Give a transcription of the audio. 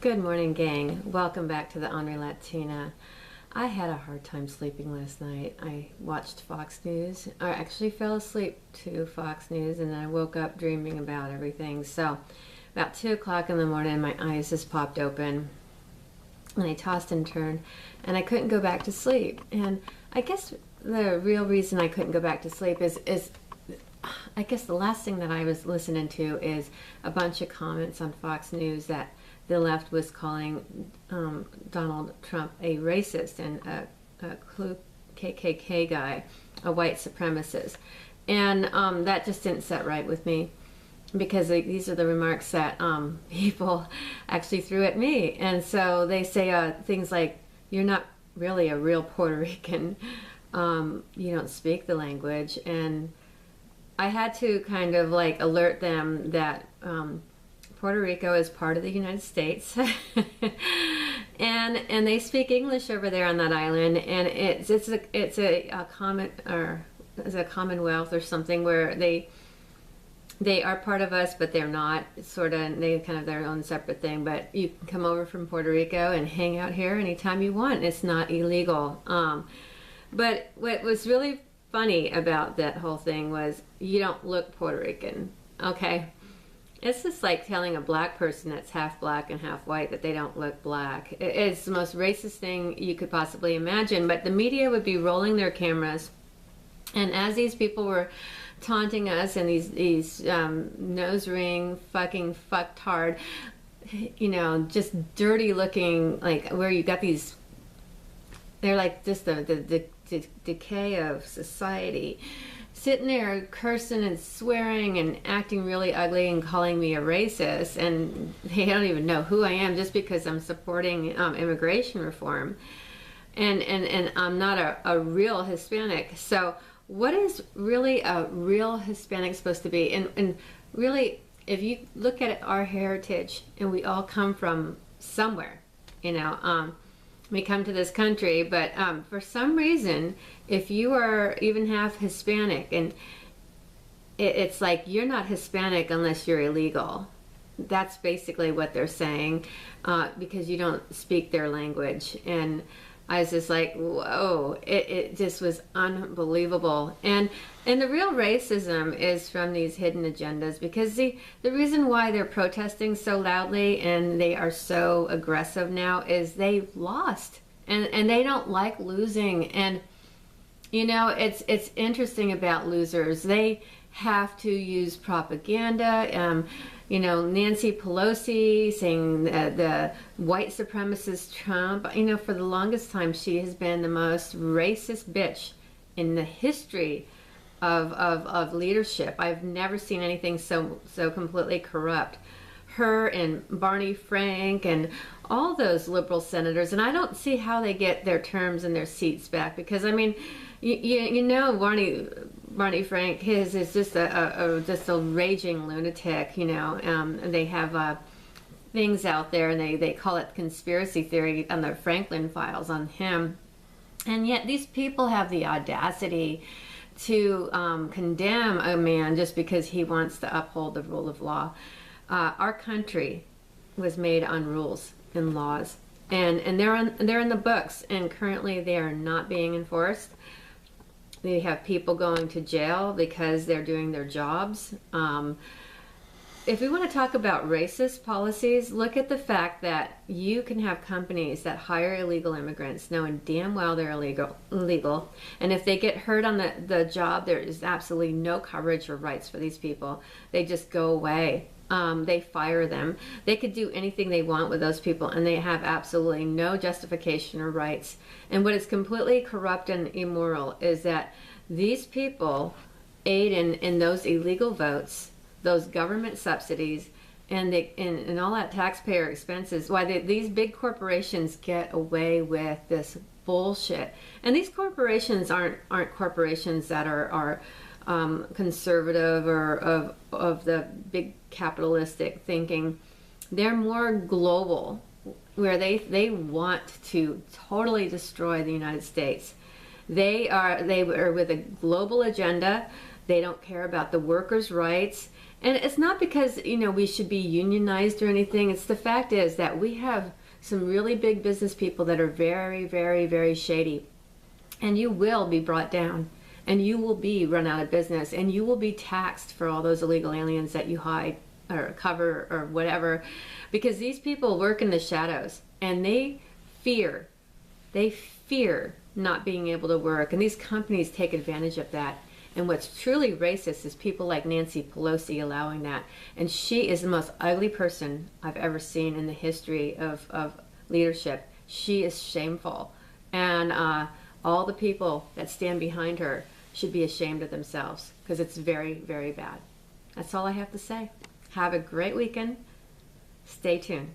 Good morning, gang. Welcome back to the Honorary Latina. I had a hard time sleeping last night. I watched Fox News. I actually fell asleep to Fox News, and then I woke up dreaming about everything. So about 2 o'clock in the morning, my eyes just popped open, and I tossed and turned, and I couldn't go back to sleep. And I guess the real reason I couldn't go back to sleep is I guess the last thing that I was listening to is a bunch of comments on Fox News that the left was calling Donald Trump a racist and a KKK guy, a white supremacist. And that just didn't set right with me, because these are the remarks that people actually threw at me. And so they say things like, you're not really a real Puerto Rican, you don't speak the language. And I had to kind of like alert them that Puerto Rico is part of the United States, and they speak English over there on that island, and it's a commonwealth or something where they are part of us, but they're not. Sort of, they kind of their own separate thing. But you can come over from Puerto Rico and hang out here anytime you want. It's not illegal. But what was really funny about that whole thing was, you don't look Puerto Rican, okay? It's just like telling a black person that's half black and half white that they don't look black. It's the most racist thing you could possibly imagine. But the media would be rolling their cameras, and as these people were taunting us, and these nose ring fucking fucktard, you know, just dirty looking, like where you got these, they're like just the decay of society, sitting there cursing and swearing and acting really ugly and calling me a racist, and they don't even know who I am just because I'm supporting immigration reform, and I'm not a real Hispanic. So what is really a real Hispanic supposed to be? And really, if you look at our heritage, and we all come from somewhere, you know, we come to this country, but for some reason, if you are even half Hispanic, and it's like you're not Hispanic unless you're illegal. That's basically what they're saying, because you don't speak their language. And I was just like, whoa, it just was unbelievable. And the real racism is from these hidden agendas, because the reason why they're protesting so loudly and they are so aggressive now is they've lost, and they don't like losing. And you know, it's interesting about losers. They have to use propaganda. You know, Nancy Pelosi saying the white supremacist Trump, you know, for the longest time, she has been the most racist bitch in the history of leadership. I've never seen anything so completely corrupt. Her and Barney Frank and all those liberal senators, and I don't see how they get their terms and their seats back, because I mean, you know, Barney Frank, his is just a raging lunatic, you know. And they have things out there, and they call it conspiracy theory on the Franklin files on him. And yet these people have the audacity to condemn a man just because he wants to uphold the rule of law. Our country was made on rules and laws, and they're in the books, and currently they are not being enforced. They have people going to jail because they're doing their jobs. If we want to talk about racist policies, look at the fact that you can have companies that hire illegal immigrants knowing damn well they're illegal. And if they get hurt on the job, there is absolutely no coverage or rights for these people. They just go away. They fire them. They could do anything they want with those people, and they have absolutely no justification or rights. And what is completely corrupt and immoral is that these people aid in those illegal votes, those government subsidies, and all that taxpayer expenses. Why these big corporations get away with this bullshit. And these corporations aren't corporations that are conservative or of the big capitalistic thinking. They're more global, where they want to totally destroy the United States. They are with a global agenda. They don't care about the workers' rights, And it's not because, we should be unionized or anything. It's the fact is that we have some really big business people that are very, very, very shady. And you will be brought down. And you will be run out of business. And you will be taxed for all those illegal aliens that you hide or cover or whatever. Because these people work in the shadows. And they fear not being able to work. And these companies take advantage of that. And what's truly racist is people like Nancy Pelosi allowing that. And she is the most ugly person I've ever seen in the history of leadership. She is shameful. And all the people that stand behind her should be ashamed of themselves, because it's very, very bad. That's all I have to say. Have a great weekend. Stay tuned.